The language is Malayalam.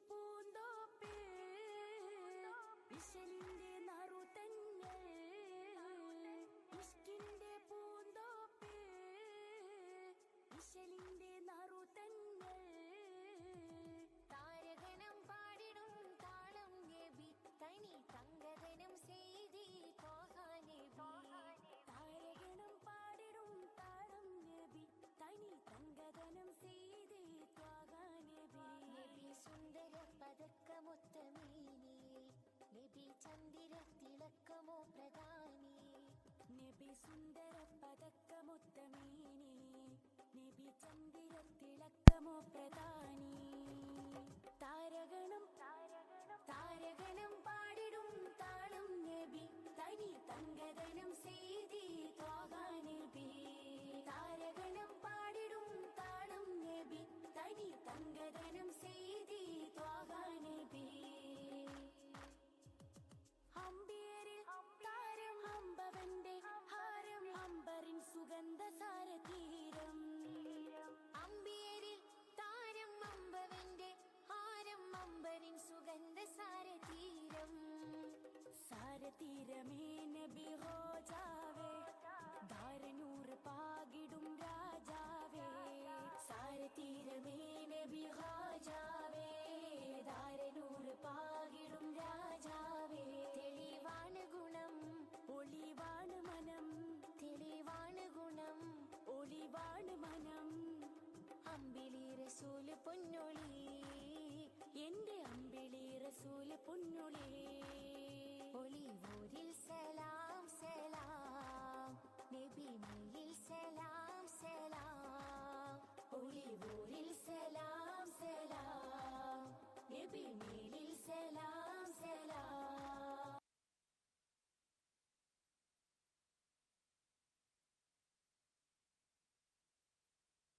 പൂന്തോപ്പേ ഇശലിന്റെ നറുതന്നെ ഇഷ്കിന്റെ പൂന്തോപ്പേ ഇശലിന്റെ നറുതന്നെ താരകണം പാടിടും താളം നബി തനി തങ്കതനം ചെയ്തി പോകാനേ താരകണം പാടിടും താളം നബി തനി തങ്കതനം ചെയ്തി നബി സുന്ദര പതക്കമൊത്തമീനി നബി ചന്ദിര തിളക്കമോ പ്രധാനി നബി സുന്ദര പതക്കമൊത്തമീനി നബി ചന്ദിര തിളക്കമോ പ്രധാനി താരകണം പാടിടും താളം നബി തനി തങ്കതനം ചെയ്തി നബി താരകണം പാടിടും താളം നബി തനി തങ്കതനം ചെയ്തി നബി അമ്പിയരിൽ താരം അമ്പവന്റെ ഹാരം അമ്പറിൻ സുഗന്ധ സാരതീരം അമ്പിയരിൽ താരം അമ്പവന്റെ ഹാരം അമ്പരിൻ സുഗന്ധ സാരതീരം സാരതീരമേ